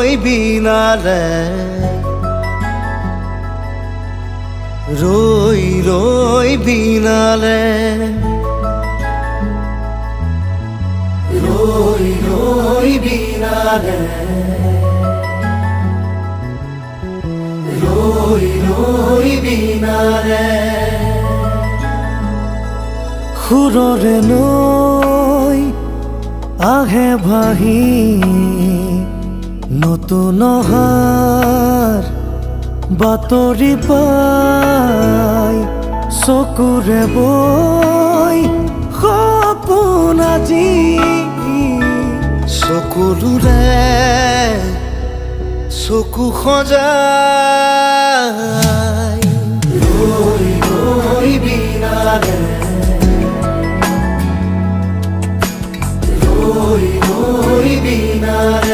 ৰৈ বিনালে ৰৈ ৰৈ বিনালে ৰৈ ৰৈ বিনালে ৰৈ ৰৈ বিনালে সুৰৰে নৈ আহে ভাহি নতুন অহাৰ বাতৰি পাই চকুৰে বৈ সপোন আজি চকুলোৰে চকু সজাই ৰৈ ৰৈ বিনালে ৰৈ ৰৈ বিনালে